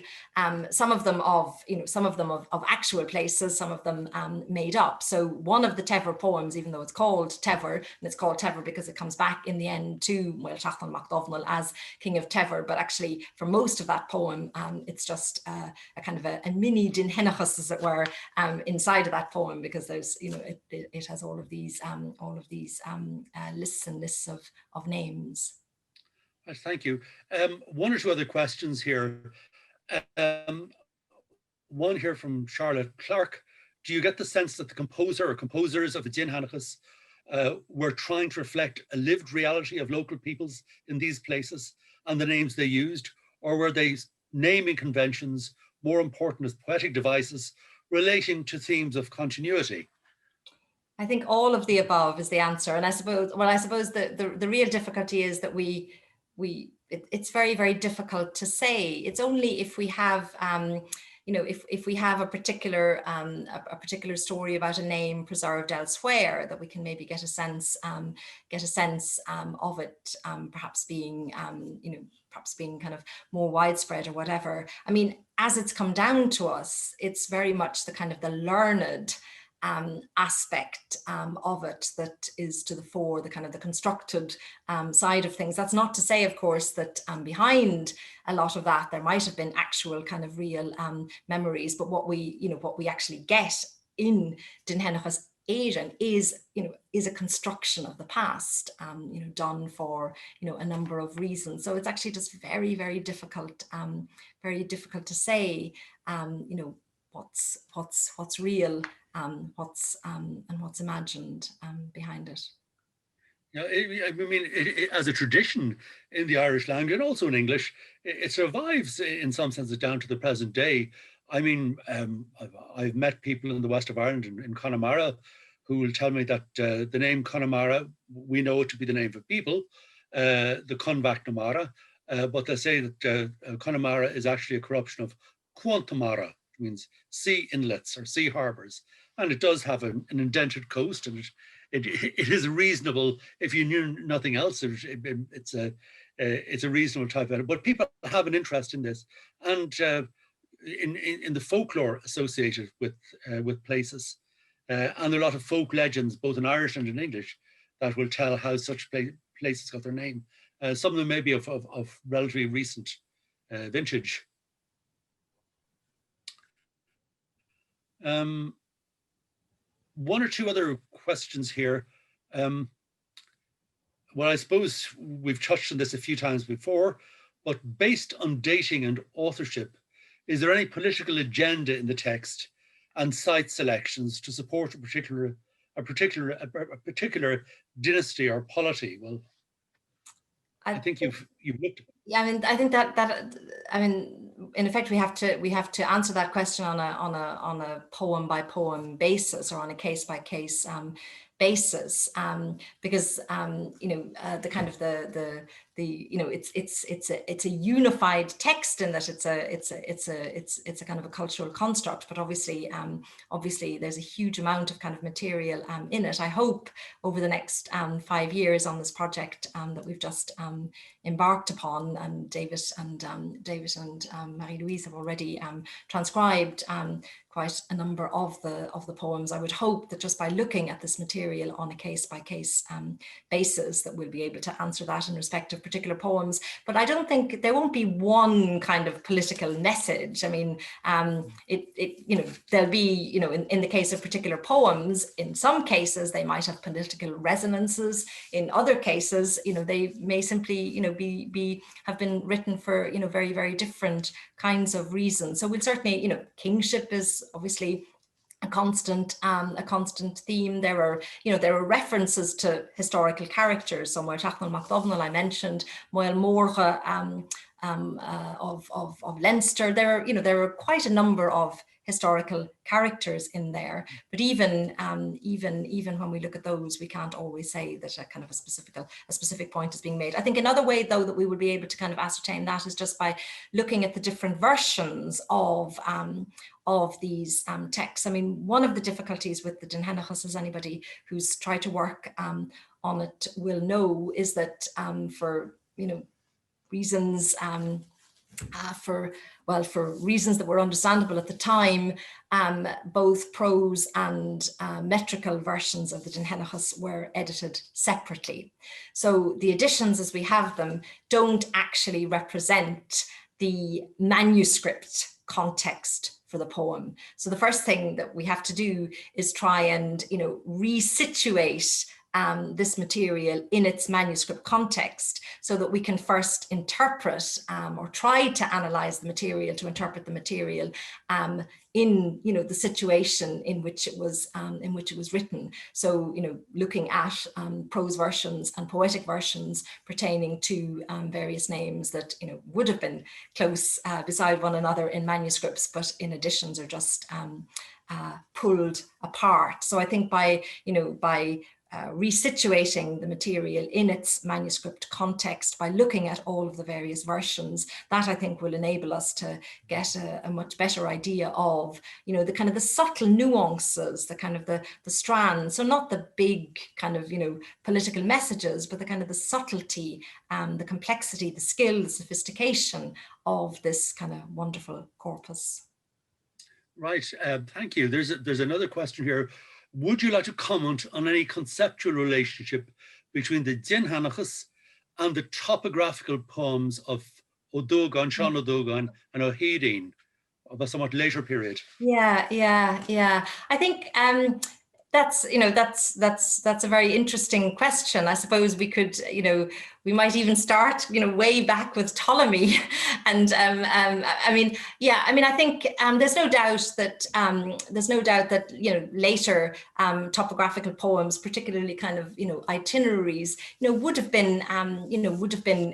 Some of them of actual places, some of them made up. So one of the Tever poems, even though it's called Tever, and it's called Tever because it comes back in the end to Muircheartaigh Mac Dovnall as King of Tever, but actually for most of that poem, it's just a kind of a mini Dindshenchas, as it were, inside of that poem, because there's, it has all of these lists and lists of names. Thank you. One or two other questions here. One here from Charlotte Clark. Do you get the sense that the composer or composers of the Dindshenchas were trying to reflect a lived reality of local peoples in these places and the names they used, or were they naming conventions more important as poetic devices relating to themes of continuity? I think all of the above is the answer. And I suppose the real difficulty is that it's very, very difficult to say. It's only if we have, if we have a particular story about a name preserved elsewhere that we can maybe get a sense of it, perhaps being kind of more widespread or whatever. I mean, as it's come down to us, it's very much the kind of the learned aspect of it that is to the fore, the kind of the constructed side of things. That's not to say, of course, that behind a lot of that there might have been actual kind of real memories, but what we actually get in Dindshenchas Érenn is a construction of the past, done for a number of reasons. So it's actually just very, very difficult to say what's real, what's imagined behind it. Yeah, I mean, as a tradition in the Irish language and also in English, it survives in some sense down to the present day. I mean, I've met people in the west of Ireland, in Connemara, who will tell me that the name Connemara, we know it to be the name of people, the Convac Namara, but they say that Connemara is actually a corruption of Quantamara, which means sea inlets or sea harbours. And it does have an indented coast, and it is reasonable. If you knew nothing else, it's a reasonable type of it. But people have an interest in this, and in the folklore associated with places, and there are a lot of folk legends, both in Irish and in English, that will tell how such places got their name. Some of them may be of relatively recent vintage. One or two other questions here. Well, I suppose we've touched on this a few times before, but based on dating and authorship, is there any political agenda in the text and site selections to support a particular dynasty or polity? Well, I think you've looked. Yeah, I mean, I think that in effect, we have to answer that question on a poem by poem basis, or on a case by case basis, because the kind of it's a unified text in that it's a kind of a cultural construct, but obviously there's a huge amount of kind of material in it. I hope over the next 5 years on this project that we've just embarked upon, and David and Marie-Louise have already transcribed quite a number of the poems. I would hope that just by looking at this material on a case-by-case basis, that we'll be able to answer that in respect of particular poems. But I don't think there won't be one kind of political message. I mean, there'll be, in the case of particular poems, in some cases they might have political resonances. In other cases, they may simply, have been written for, very, very different kinds of reasons. So we'll certainly, kingship is obviously a constant theme. There are references to historical characters. So Muircheartaigh Mac Dovnall I mentioned, Moel Morcha Leinster. There are quite a number of historical characters in there, but even when we look at those, we can't always say that a kind of a specific point is being made. I think another way, though, that we would be able to kind of ascertain that is just by looking at the different versions of these texts. I mean, one of the difficulties with the Dindshenchas, as anybody who's tried to work on it will know, is that for reasons for reasons that were understandable at the time, both prose and metrical versions of the Dindshenchas were edited separately. So the editions as we have them don't actually represent the manuscript context for the poem. So the first thing that we have to do is try and resituate this material in its manuscript context, so that we can first interpret or try to analyze the material, to interpret the material in the situation in which it was written. So looking at prose versions and poetic versions pertaining to various names that would have been close beside one another in manuscripts, but in editions are just pulled apart. So I think by resituating the material in its manuscript context, by looking at all of the various versions, that I think will enable us to get a much better idea of, the kind of the subtle nuances, the kind of the strands. So not the big kind of, political messages, but the kind of the subtlety, the complexity, the skill, the sophistication of this kind of wonderful corpus. Right, thank you. There's another question here. Would you like to comment on any conceptual relationship between the Dindshenchas and the topographical poems of O'Dogon, Sean O'Dogon and O'Hédín of a somewhat later period? Yeah. I think that's a very interesting question. I suppose we could, we might even start, way back with Ptolemy, and I think there's no doubt that later topographical poems, particularly kind of itineraries, would have been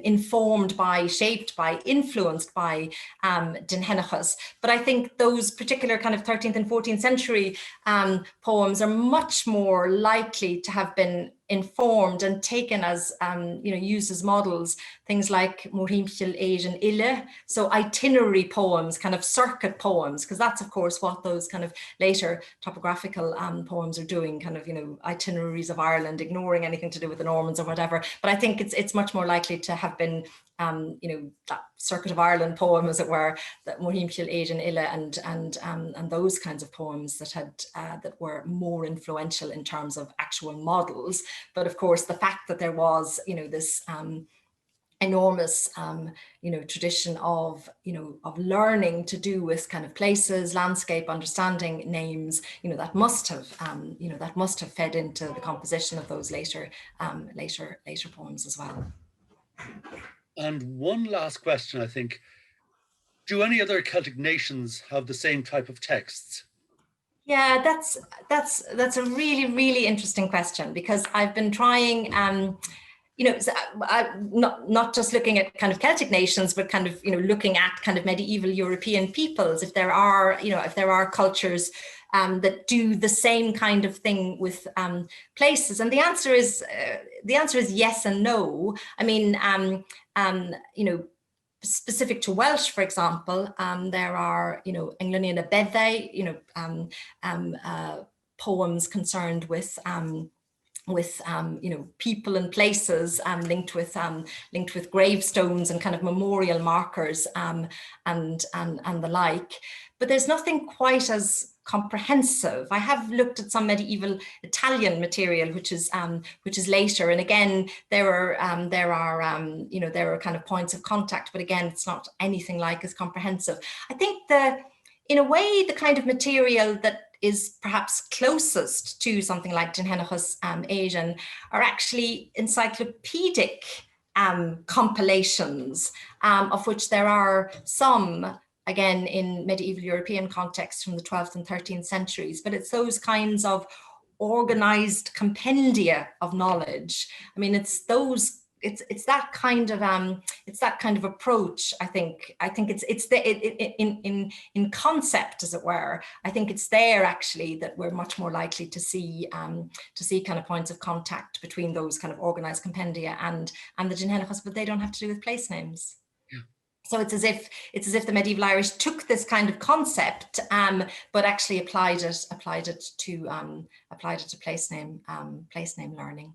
informed by, shaped by, influenced by Dindshenchas. But I think those particular kind of 13th and 14th century poems are much more likely to have been informed and taken as used as models, things like Untitled Chapter, so itinerary poems, kind of circuit poems, because that's of course what those kind of later topographical poems are doing, kind of itineraries of Ireland, ignoring anything to do with the Normans or whatever. But I think it's much more likely to have been that Circuit of Ireland poem, as it were, that Untitled and those kinds of poems that were more influential in terms of actual models. But of course, the fact that there was this enormous tradition of learning to do with kind of places, landscape, understanding names, that must have fed into the composition of those later poems as well. And one last question, I think. Do any other Celtic nations have the same type of texts? Yeah, that's a really, really interesting question, because I've been trying, not just looking at kind of Celtic nations, but kind of, looking at kind of medieval European peoples, if there are cultures that do the same kind of thing with places. And the answer is yes and no. I mean, specific to Welsh, for example, there are, Englyn a Beddau, poems concerned with people and places, linked with gravestones and kind of memorial markers, and the like. But there's nothing quite as comprehensive. I have looked at some medieval Italian material, which is later, and again there are kind of points of contact, but again it's not anything like as comprehensive. I think in a way the kind of material that is perhaps closest to something like Dindshenchas Érenn are actually encyclopedic compilations, of which there are some, again, in medieval European context from the 12th and 13th centuries, but it's those kinds of organized compendia of knowledge. I mean, it's those it's that kind of approach. I think it's in concept, as it were. I think it's there actually that we're much more likely to see kind of points of contact between those kind of organized compendia and the Dindshenchas, but they don't have to do with place names. So it's as if the medieval Irish took this kind of concept, but actually applied it to place name learning.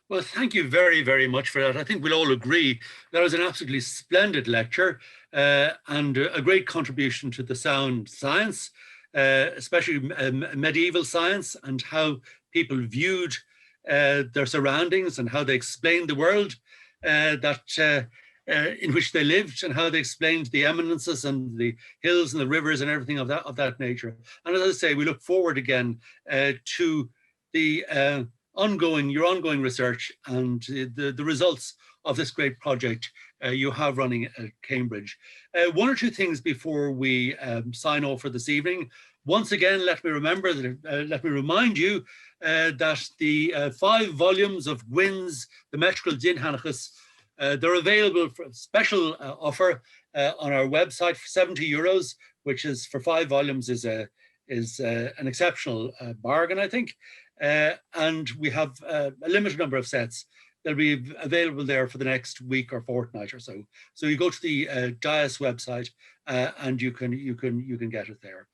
Well, thank you very, very much for that. I think we'll all agree that was an absolutely splendid lecture and a great contribution to the sound science, especially medieval science, and how people viewed their surroundings and how they explained the world in which they lived, and how they explained the eminences and the hills and the rivers and everything of that nature. And as I say, we look forward again to the your ongoing research and the results of this great project you have running at Cambridge. One or two things before we sign off for this evening. Once again, let me remind you that the 5 volumes of Gwyn's The Metrical Dindshenchas, they're available for a special offer on our website for €70, which is for 5 volumes is an exceptional bargain, I think. And we have a limited number of sets that'll be available there for the next week or fortnight or so. So you go to the DIAS website and you can get it there.